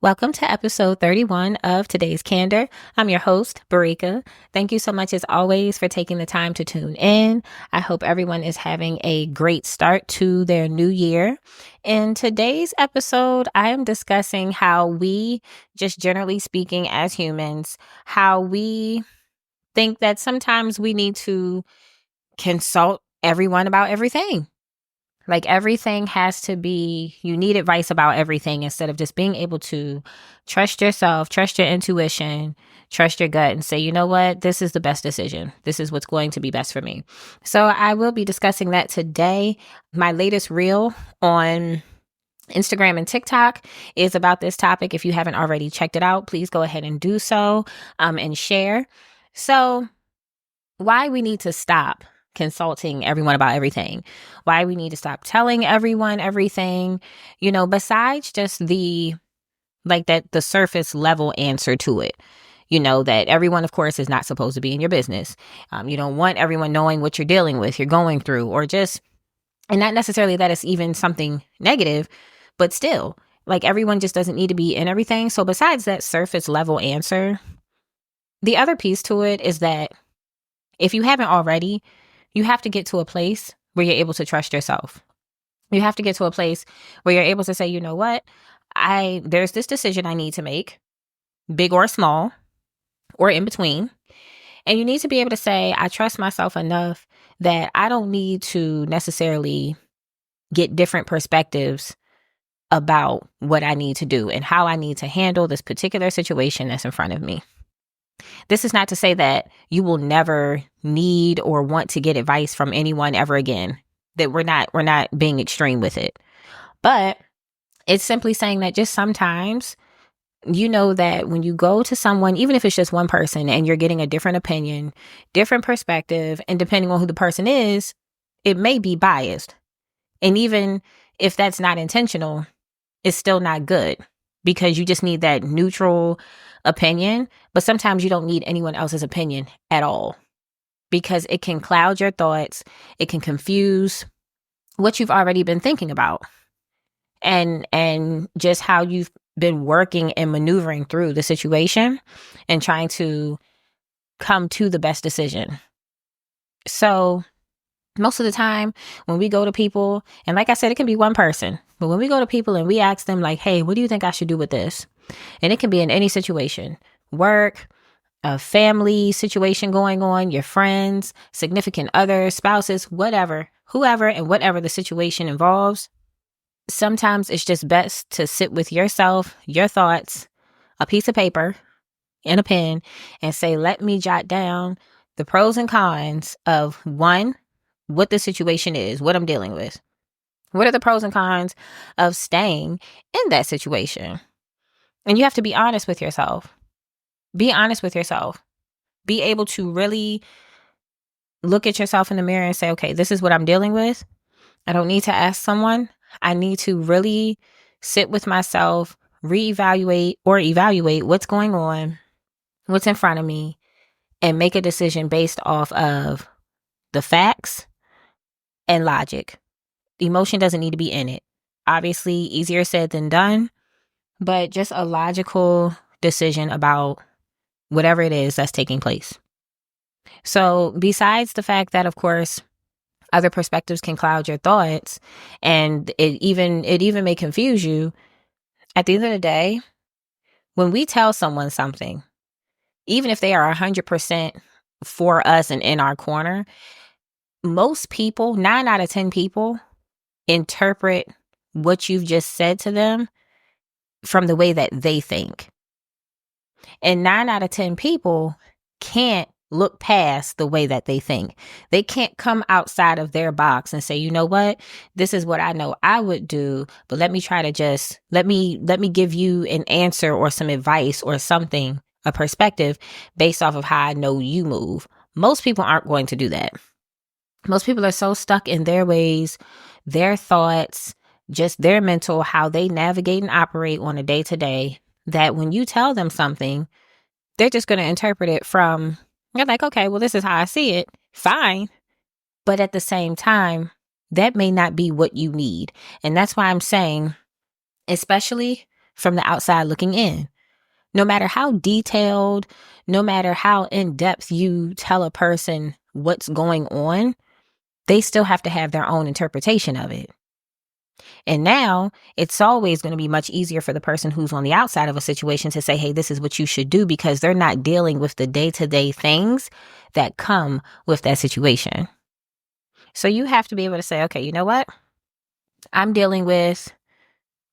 Welcome to episode 31 of today's Candor. I'm your host, Barika. Thank you so much, as always, for taking the time to tune in. I hope everyone is having a great start to their new year. In today's episode, I am discussing how we, just generally speaking as humans, how we think that sometimes we need to consult everyone about everything. Like everything has to be, you need advice about everything instead of just being able to trust yourself, trust your intuition, trust your gut and say, you know what, this is the best decision. This is what's going to be best for me. So I will be discussing that today. My latest reel on Instagram and TikTok is about this topic. If you haven't already checked it out, please go ahead and do so and share. So why we need to stop consulting everyone about everything, why we need to stop telling everyone everything, besides just the surface level answer to it, that everyone, of course, is not supposed to be in your business. You don't want everyone knowing what you're dealing with, you're going through, and not necessarily that it's even something negative, but still, like everyone just doesn't need to be in everything. So besides that surface level answer, the other piece to it is that if you haven't already, you have to get to a place where you're able to trust yourself. You have to get to a place where you're able to say, you know what, there's this decision I need to make, big or small, or in between. And you need to be able to say, I trust myself enough that I don't need to necessarily get different perspectives about what I need to do and how I need to handle this particular situation that's in front of me. This is not to say that you will never need or want to get advice from anyone ever again, that we're not being extreme with it. But it's simply saying that just sometimes, that when you go to someone, even if it's just one person and you're getting a different opinion, different perspective, and depending on who the person is, it may be biased. And even if that's not intentional, it's still not good because you just need that neutral opinion. But sometimes you don't need anyone else's opinion at all because it can cloud your thoughts. It can confuse what you've already been thinking about and just how you've been working and maneuvering through the situation and trying to come to the best decision. So most of the time when we go to people, and like I said, it can be one person, but when we go to people and we ask them like, hey, what do you think I should do with this? And it can be in any situation, work, a family situation going on, your friends, significant others, spouses, whatever, whoever, and whatever the situation involves. Sometimes it's just best to sit with yourself, your thoughts, a piece of paper and a pen and say, let me jot down the pros and cons of one, what the situation is, what I'm dealing with. What are the pros and cons of staying in that situation? And you have to be honest with yourself. Be honest with yourself. Be able to really look at yourself in the mirror and say, okay, this is what I'm dealing with. I don't need to ask someone. I need to really sit with myself, reevaluate or evaluate what's going on, what's in front of me, and make a decision based off of the facts and logic. Emotion doesn't need to be in it. Obviously, easier said than done, but just a logical decision about whatever it is that's taking place. So besides the fact that, of course, other perspectives can cloud your thoughts and it even may confuse you, at the end of the day, when we tell someone something, even if they are 100% for us and in our corner, most people, 9 out of 10 people, interpret what you've just said to them from the way that they think. And 9 out of 10 people can't look past the way that they think. They can't come outside of their box and say, you know what, this is what I know I would do, but let me try to just, let me give you an answer or some advice or something, a perspective based off of how I know you move. Most people aren't going to do that. Most people are so stuck in their ways, their thoughts, just their mental, how they navigate and operate on a day-to-day, that when you tell them something, they're just going to interpret it from, you're like, okay, well, this is how I see it. Fine. But at the same time, that may not be what you need. And that's why I'm saying, especially from the outside looking in. No matter how detailed, no matter how in depth you tell a person what's going on, they still have to have their own interpretation of it. And now it's always going to be much easier for the person who's on the outside of a situation to say, hey, this is what you should do, because they're not dealing with the day-to-day things that come with that situation. So you have to be able to say, okay, you know what? I'm dealing with,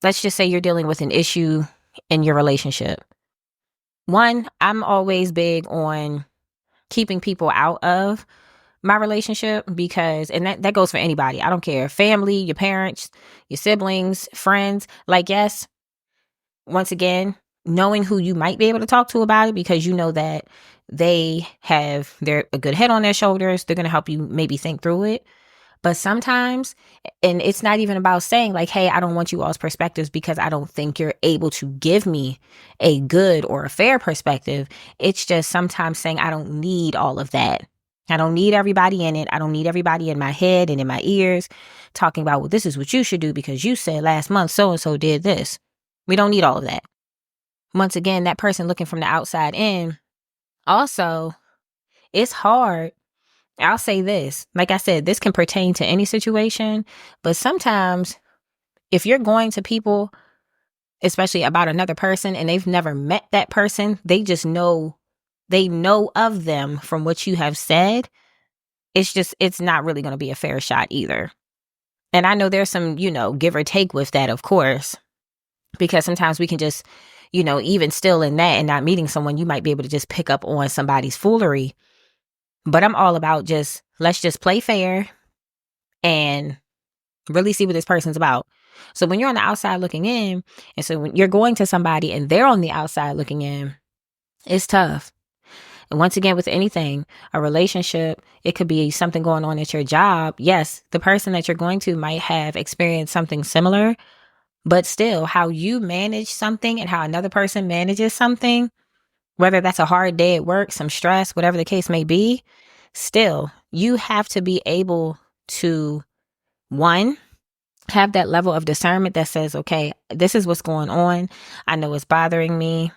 let's just say you're dealing with an issue in your relationship. One, I'm always big on keeping people out of my relationship because, and that goes for anybody. I don't care. Family, your parents, your siblings, friends. Like, yes, once again, knowing who you might be able to talk to about it, because you know that they have a good head on their shoulders. They're going to help you maybe think through it. But sometimes, and it's not even about saying like, hey, I don't want you all's perspectives because I don't think you're able to give me a good or a fair perspective. It's just sometimes saying I don't need all of that. I don't need everybody in it. I don't need everybody in my head and in my ears talking about, well, this is what you should do because you said last month so-and-so did this. We don't need all of that. Once again, that person looking from the outside in, also, it's hard. I'll say this, like I said, this can pertain to any situation, but sometimes if you're going to people, especially about another person, and they've never met that person, they just know, they know of them from what you have said. It's not really going to be a fair shot either. And I know there's some, give or take with that, of course, because sometimes we can just, even still in that and not meeting someone, you might be able to just pick up on somebody's foolery. But I'm all about let's just play fair and really see what this person's about. So when you're on the outside looking in, and so when you're going to somebody and they're on the outside looking in, it's tough. And once again, with anything, a relationship, it could be something going on at your job. Yes, the person that you're going to might have experienced something similar, but still how you manage something and how another person manages something, whether that's a hard day at work, some stress, whatever the case may be, still, you have to be able to, one, have that level of discernment that says, okay, this is what's going on. I know it's bothering me.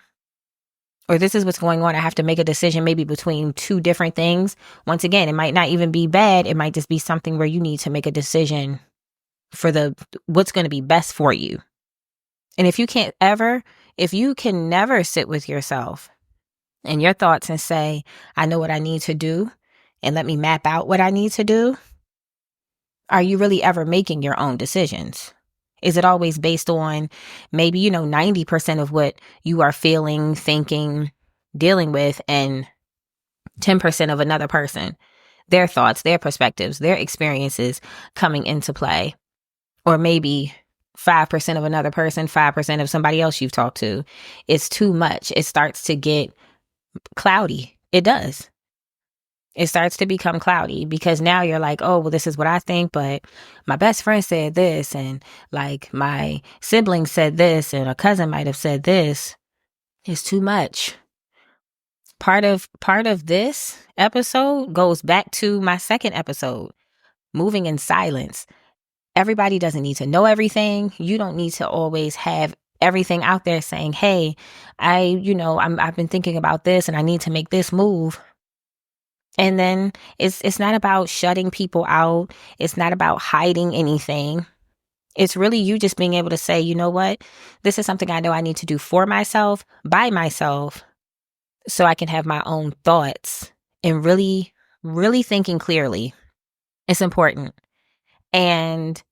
Or this is what's going on. I have to make a decision maybe between two different things. Once again, it might not even be bad. It might just be something where you need to make a decision for what's going to be best for you. And if you can never sit with yourself and your thoughts and say, I know what I need to do, and let me map out what I need to do, are you really ever making your own decisions? Is it always based on maybe, 90% of what you are feeling, thinking, dealing with, and 10% of another person, their thoughts, their perspectives, their experiences coming into play? Or maybe 5% of another person, 5% of somebody else you've talked to. It's too much. It starts to get cloudy. It does. It starts to become cloudy because now you're like, oh, well, this is what I think, but my best friend said this, and like my sibling said this, and a cousin might have said this. It's too much. Part of this episode goes back to my second episode, moving in silence. Everybody doesn't need to know everything. You don't need to always have everything out there saying, hey, I've been thinking about this and I need to make this move. And then it's not about shutting people out. It's not about hiding anything. It's really you just being able to say, you know what? This is something I know I need to do for myself, by myself, so I can have my own thoughts and really, really thinking clearly. It's important. And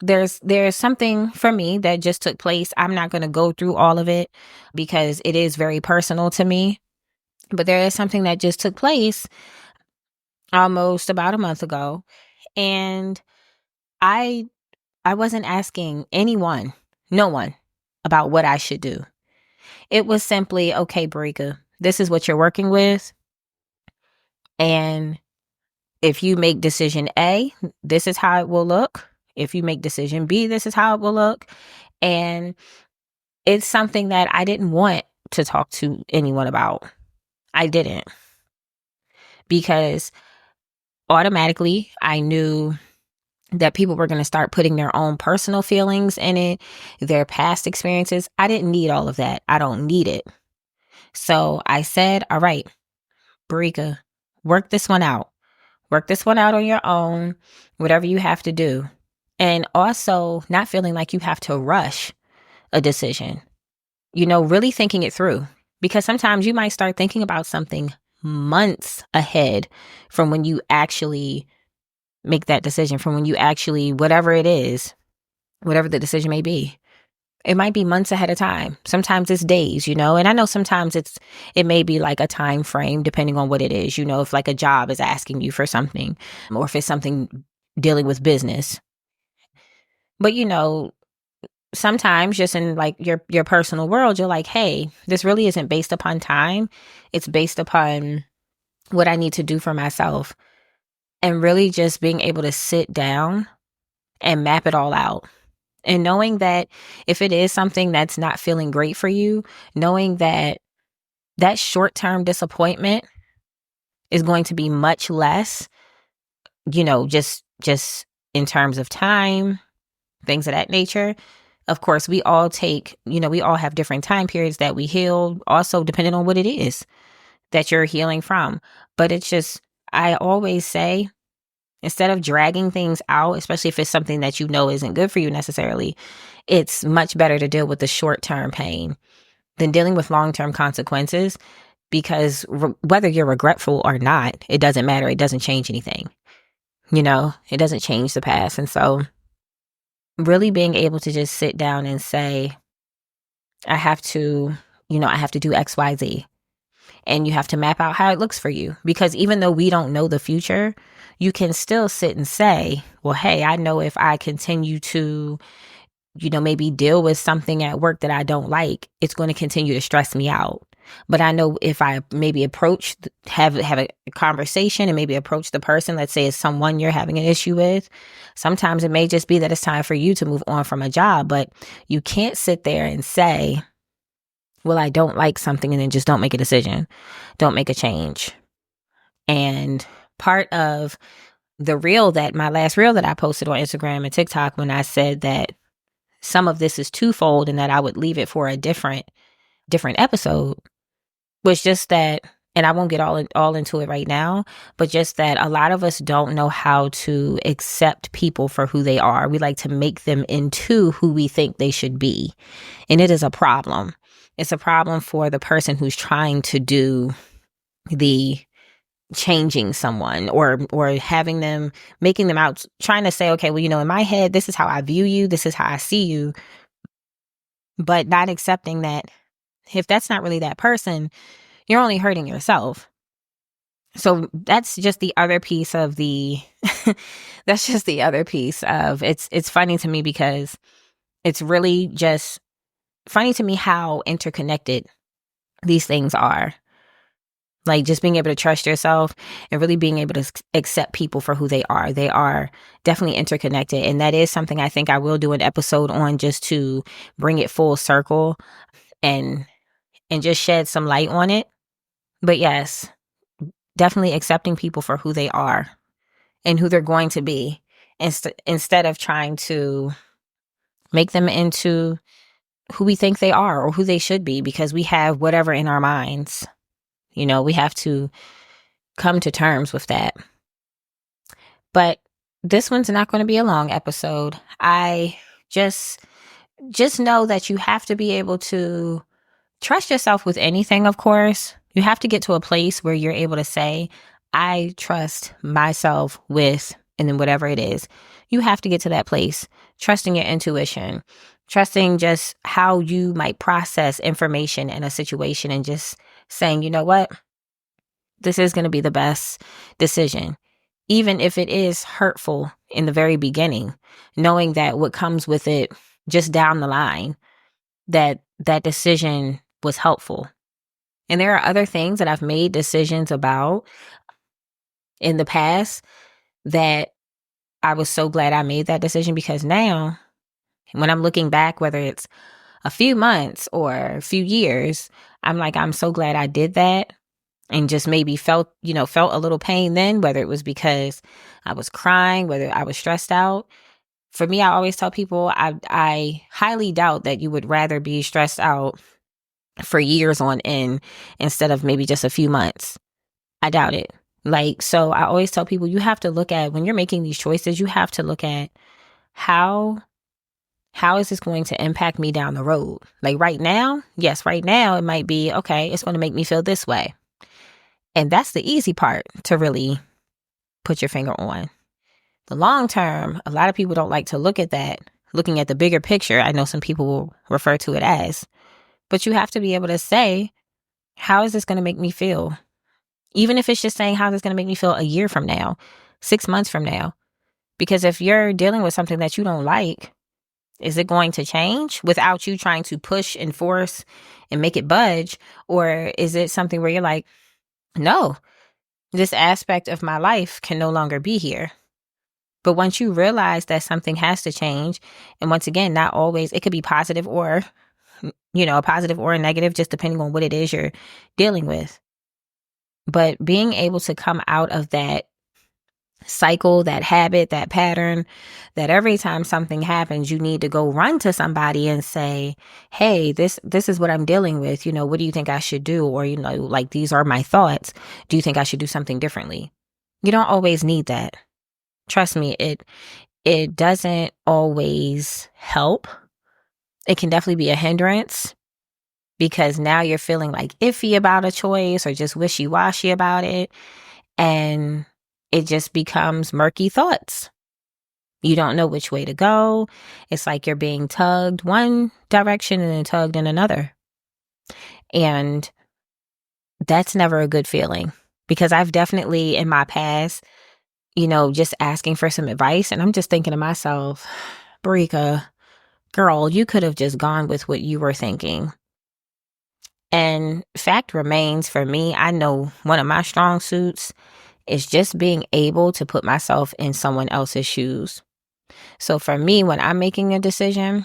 there's something for me that just took place. I'm not going to go through all of it because it is very personal to me. But there is something that just took place almost about a month ago. And I wasn't asking anyone, no one, about what I should do. It was simply, okay, Barika, this is what you're working with. And if you make decision A, this is how it will look. If you make decision B, this is how it will look. And it's something that I didn't want to talk to anyone about. I didn't. Because automatically I knew that people were going to start putting their own personal feelings in it, their past experiences. I didn't need all of that. I don't need it. So I said, all right, Barika, work this one out. Work this one out on your own, whatever you have to do. And also not feeling like you have to rush a decision, really thinking it through. Because sometimes you might start thinking about something months ahead from when you actually make that decision, from when you actually, whatever it is, whatever the decision may be. It might be months ahead of time. Sometimes it's days, and I know sometimes it may be like a time frame depending on what it is, if like a job is asking you for something or if it's something dealing with business. But sometimes just in like your personal world, you're like, hey, this really isn't based upon time. It's based upon what I need to do for myself, and really just being able to sit down and map it all out. And knowing that if it is something that's not feeling great for you, knowing that that short-term disappointment is going to be much less, just in terms of time, things of that nature. Of course, we all have different time periods that we heal, also depending on what it is that you're healing from. But it's just, I always say, instead of dragging things out, especially if it's something that isn't good for you necessarily, it's much better to deal with the short-term pain than dealing with long-term consequences, because whether you're regretful or not, it doesn't matter. It doesn't change anything. It doesn't change the past. And so really being able to just sit down and say, I have to do X, Y, Z. And you have to map out how it looks for you. Because even though we don't know the future, you can still sit and say, well, hey, I know if I continue to, maybe deal with something at work that I don't like, it's going to continue to stress me out. But I know if I maybe have a conversation and maybe approach the person, let's say it's someone you're having an issue with, sometimes it may just be that it's time for you to move on from a job. But you can't sit there and say, well, I don't like something, and then just don't make a decision. Don't make a change. And part of my last reel that I posted on Instagram and TikTok, when I said that some of this is twofold and that I would leave it for a different episode, was just that, and I won't get all into it right now, but just that a lot of us don't know how to accept people for who they are. We like to make them into who we think they should be. And it is a problem. It's a problem for the person who's trying to do the changing someone or having them, making them out, trying to say, okay, well, in my head, this is how I view you. This is how I see you. But not accepting that if that's not really that person, you're only hurting yourself. So that's just the other piece of it's funny to me, because it's really just funny to me how interconnected these things are. Like just being able to trust yourself and really being able to accept people for who they are. They are definitely interconnected. And that is something I think I will do an episode on, just to bring it full circle and just shed some light on it. But yes, definitely accepting people for who they are and who they're going to be, instead of trying to make them into who we think they are or who they should be, because we have whatever in our minds. We have to come to terms with that. But this one's not going to be a long episode. I just know that you have to be able to trust yourself with anything, of course. You have to get to a place where you're able to say, I trust myself with, and then whatever it is, you have to get to that place, trusting your intuition, trusting just how you might process information in a situation, and just saying, you know what? This is going to be the best decision. Even if it is hurtful in the very beginning, knowing that what comes with it just down the line, that decision was helpful. And there are other things that I've made decisions about in the past that I was so glad I made that decision, because now when I'm looking back, whether it's a few months or a few years, I'm like, I'm so glad I did that. and just maybe felt a little pain then, whether it was because I was crying, whether I was stressed out. For me, I always tell people I highly doubt that you would rather be stressed out for years on end instead of maybe just a few months. I doubt it. So I always tell people, you have to look at, when you're making these choices, you have to look at how is this going to impact me down the road? Like right now, yes, right now it might be, okay, it's going to make me feel this way. And that's the easy part to really put your finger on. The long term, a lot of people don't like to look at that, looking at the bigger picture. I know some people will refer to it as, but you have to be able to say, how is this going to make me feel? Even if it's just saying, how is this going to make me feel a year from now, 6 months from now? Because if you're dealing with something that you don't like, is it going to change without you trying to push and force and make it budge? Or is it something where you're like, no, this aspect of my life can no longer be here? But once you realize that something has to change, and once again, not always, it could be positive or, a positive or a negative, just depending on what it is you're dealing with. But being able to come out of that cycle, that habit, that pattern, that every time something happens, you need to go run to somebody and say, hey, this is what I'm dealing with. What do you think I should do? Or, these are my thoughts. Do you think I should do something differently? You don't always need that. Trust me, it doesn't always help. It can definitely be a hindrance because now you're feeling like iffy about a choice or just wishy-washy about it. And it just becomes murky thoughts. You don't know which way to go. It's like you're being tugged one direction and then tugged in another. And that's never a good feeling, because I've definitely in my past, just asking for some advice. And I'm just thinking to myself, Barika, girl, you could have just gone with what you were thinking. And fact remains, for me, I know one of my strong suits is just being able to put myself in someone else's shoes. So for me, when I'm making a decision,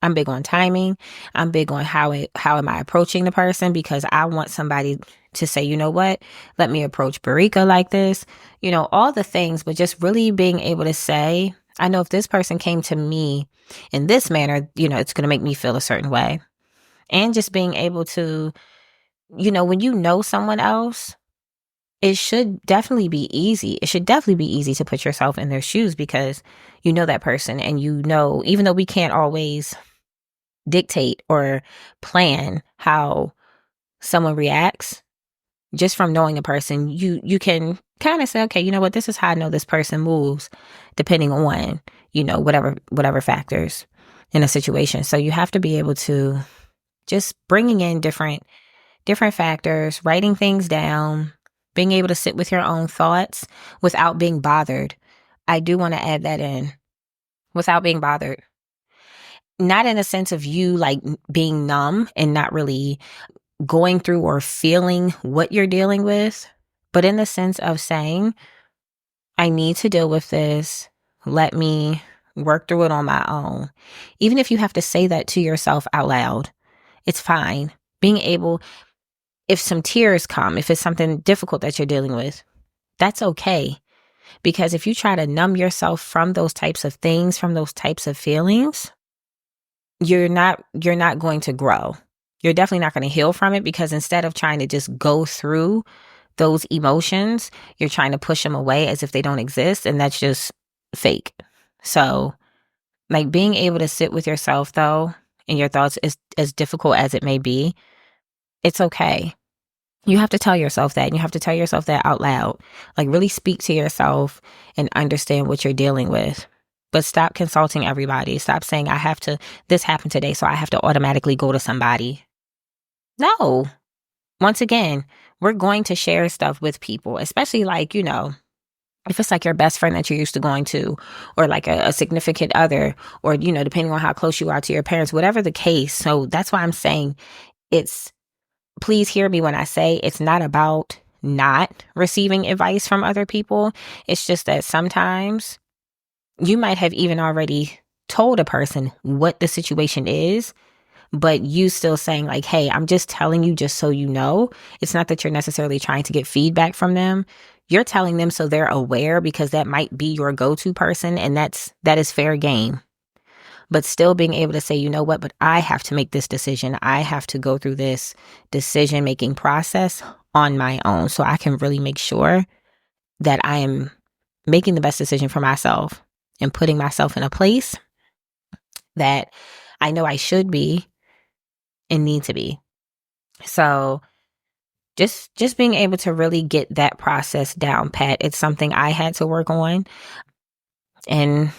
I'm big on timing. I'm big on how am I approaching the person, because I want somebody to say, you know what, let me approach Barika like this, all the things, but just really being able to say, I know if this person came to me in this manner, it's going to make me feel a certain way. And just being able to, when you know someone else, it should definitely be easy. It should definitely be easy to put yourself in their shoes, because you know that person, and even though we can't always dictate or plan how someone reacts, just from knowing a person, you can kind of say, okay, you know what, this is how I know this person moves, depending on, whatever factors in a situation. So you have to be able to just bringing in different factors, writing things down, being able to sit with your own thoughts without being bothered. I do want to add that in. Without being bothered. Not in a sense of you like being numb and not really going through or feeling what you're dealing with, but in the sense of saying, I need to deal with this. Let me work through it on my own. Even if you have to say that to yourself out loud, it's fine. Being able, if some tears come, if it's something difficult that you're dealing with, that's okay. Because if you try to numb yourself from those types of things, from those types of feelings, you're not going to grow. You're definitely not going to heal from it, because instead of trying to just go through those emotions, you're trying to push them away as if they don't exist. And that's just fake. So like being able to sit with yourself though, and your thoughts, is as difficult as it may be, it's okay. You have to tell yourself that, and you have to tell yourself that out loud. Like really speak to yourself and understand what you're dealing with. But stop consulting everybody. Stop saying, this happened today, so I have to automatically go to somebody. No. Once again, we're going to share stuff with people, especially like, if it's like your best friend that you're used to going to, or like a significant other, or, depending on how close you are to your parents, whatever the case. So that's why I'm saying please hear me when I say it's not about not receiving advice from other people. It's just that sometimes you might have even already told a person what the situation is, but you still saying like, hey, I'm just telling you just so you know. It's not that you're necessarily trying to get feedback from them. You're telling them so they're aware, because that might be your go-to person, and that is fair game. But still being able to say, you know what, but I have to make this decision. I have to go through this decision-making process on my own, so I can really make sure that I am making the best decision for myself and putting myself in a place that I know I should be and need to be. So just being able to really get that process down pat, it's something I had to work on, and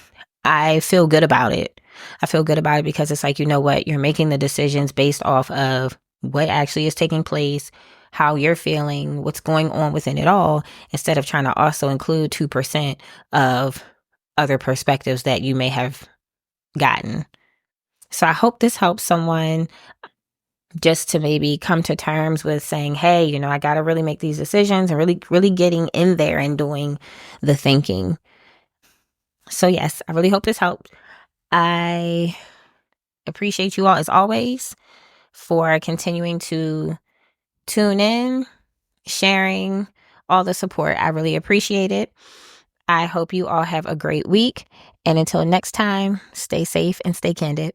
I feel good about it. I feel good about it because it's like, you know what, you're making the decisions based off of what actually is taking place, how you're feeling, what's going on within it all, instead of trying to also include 2% of other perspectives that you may have gotten. So I hope this helps someone just to maybe come to terms with saying, hey, you know, I got to really make these decisions, and really, really getting in there and doing the thinking. So yes, I really hope this helped. I appreciate you all as always for continuing to tune in, sharing all the support. I really appreciate it. I hope you all have a great week. And until next time, stay safe and stay candid.